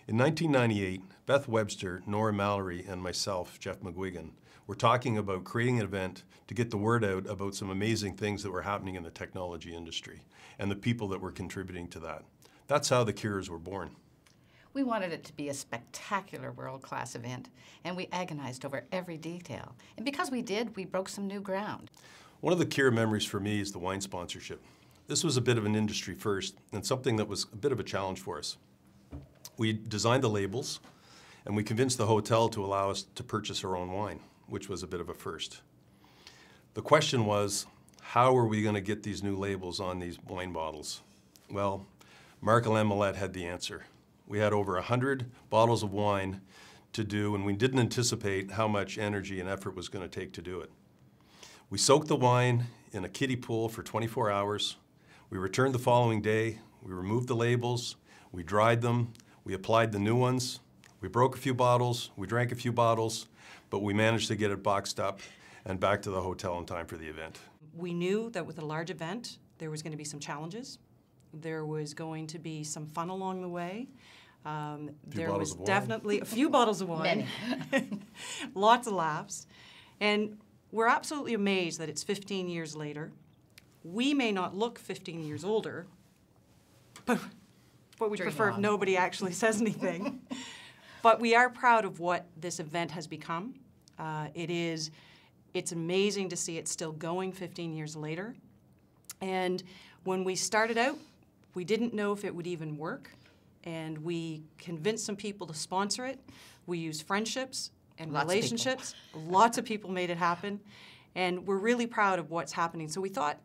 In 1998, Beth Webster, Nora Mallory, and myself, Jeff McGuigan, were talking about creating an event to get the word out about some amazing things that were happening in the technology industry and the people that were contributing to that. That's how the Cures were born. We wanted it to be a spectacular world-class event, and we agonized over every detail. And because we did, we broke some new ground. One of the Cure memories for me is the wine sponsorship. This was a bit of an industry first and something that was a bit of a challenge for us. We designed the labels, and we convinced the hotel to allow us to purchase our own wine, which was a bit of a first. The question was, how are we going to get these new labels on these wine bottles? Well, Marc-Alain Millette had the answer. We had over 100 bottles of wine to do, and we didn't anticipate how much energy and effort was going to take to do it. We soaked the wine in a kiddie pool for 24 hours. We returned the following day. We removed the labels. We dried them. We applied the new ones. We broke a few bottles. We drank a few bottles, but we managed to get it boxed up and back to the hotel in time for the event. We knew that with a large event, there was going to be some challenges. There was going to be some fun along the way. There was definitely a few bottles of wine, lots of laughs. And we're absolutely amazed that it's 15 years later. We may not look 15 years older, but we prefer if nobody actually says anything. But we are proud of what this event has become. It's amazing to see it still going 15 years later. And when we started out, we didn't know if it would even work. And we convinced some people to sponsor it. We used friendships and relationships. Lots of people made it happen. And we're really proud of what's happening. So we thought,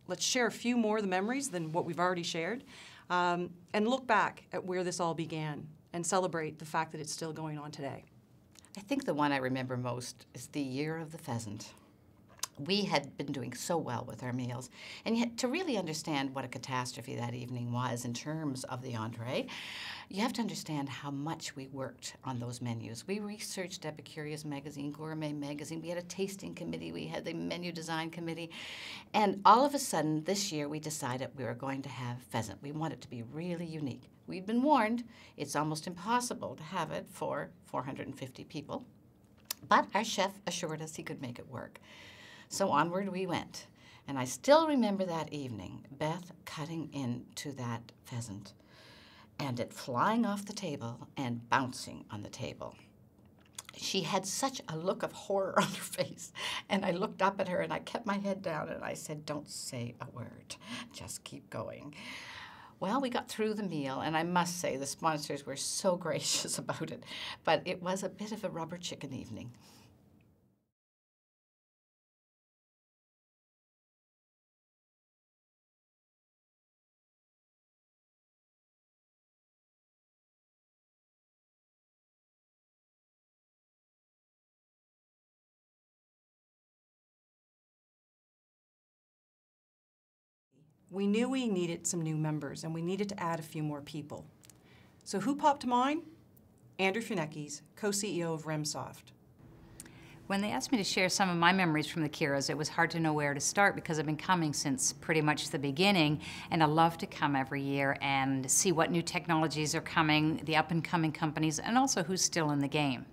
let's share a few more of the memories than what we've already shared. And look back at where this all began and celebrate the fact that it's still going on today. I think the one I remember most is the year of the pheasant. We had been doing so well with our meals, and yet to really understand what a catastrophe that evening was in terms of the entree, you have to understand how much we worked on those menus. We researched Epicurious magazine, Gourmet magazine, we had a tasting committee, we had the menu design committee, and all of a sudden this year we decided we were going to have pheasant. We wanted it to be really unique. We'd been warned it's almost impossible to have it for 450 people, but our chef assured us he could make it work. So onward we went, and I still remember that evening, Beth cutting into that pheasant and it flying off the table and bouncing on the table. She had such a look of horror on her face, and I looked up at her and I kept my head down and I said, "Don't say a word, just keep going." Well, we got through the meal, and I must say the sponsors were so gracious about it, but it was a bit of a rubber chicken evening. We knew we needed some new members, and we needed to add a few more people. So who popped to mind? Andrew Funekes, co-CEO of RemSoft. When they asked me to share some of my memories from the Cures, it was hard to know where to start because I've been coming since pretty much the beginning, and I love to come every year and see what new technologies are coming, the up-and-coming companies, and also who's still in the game.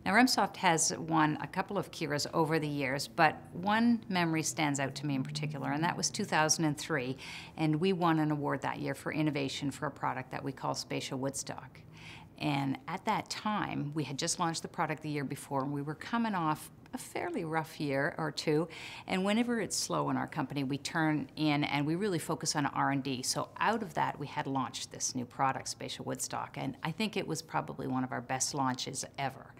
Now, RemSoft has won a couple of Cures over the years, but one memory stands out to me in particular, and that was 2003, and we won an award that year for innovation for a product that we call Spatial Woodstock. And at that time, we had just launched the product the year before, and we were coming off a fairly rough year or two, and whenever it's slow in our company, we turn in and we really focus on R&D. So out of that, we had launched this new product, Spatial Woodstock, and I think it was probably one of our best launches ever.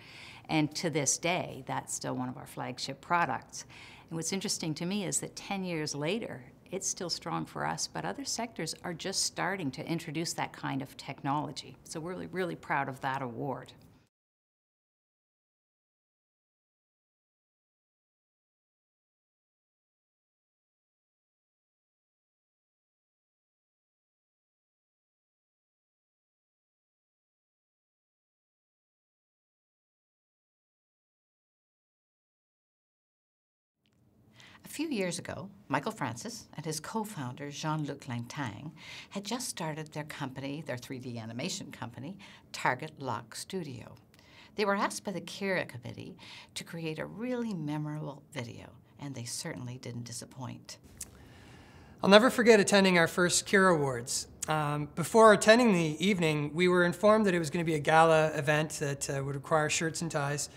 And to this day, that's still one of our flagship products. And what's interesting to me is that 10 years later, it's still strong for us, but other sectors are just starting to introduce that kind of technology. So we're really, really proud of that award. A few years ago, Michael Francis and his co-founder Jean-Luc Langtang had just started their company, their 3D animation company, Target Lock Studio. They were asked by the Kira Committee to create a really memorable video, and they certainly didn't disappoint. I'll never forget attending our first Kira Awards. Before attending the evening, we were informed that it was going to be a gala event that would require shirts and ties.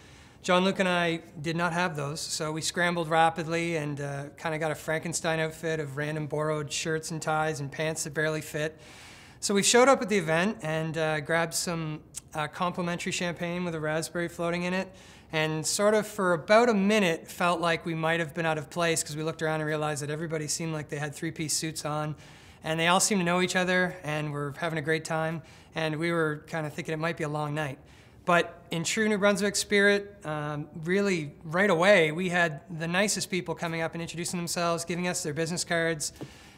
Jean-Luc and I did not have those, so we scrambled rapidly and kind of got a Frankenstein outfit of random borrowed shirts and ties and pants that barely fit. So we showed up at the event and grabbed some complimentary champagne with a raspberry floating in it, and sort of for about a minute felt like we might have been out of place because we looked around and realized that everybody seemed like they had three-piece suits on, and they all seemed to know each other and were having a great time, and we were kind of thinking it might be a long night. But in true New Brunswick spirit, really right away, we had the nicest people coming up and introducing themselves, giving us their business cards,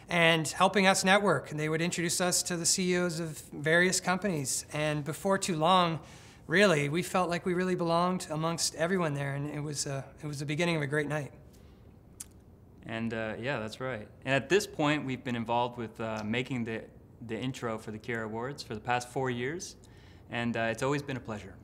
and helping us network. And they would introduce us to the CEOs of various companies. And before too long, really, we felt like we really belonged amongst everyone there, and it was the beginning of a great night. And yeah, that's right. And at this point, we've been involved with making the intro for the Kira Awards for the past 4 years, and it's always been a pleasure.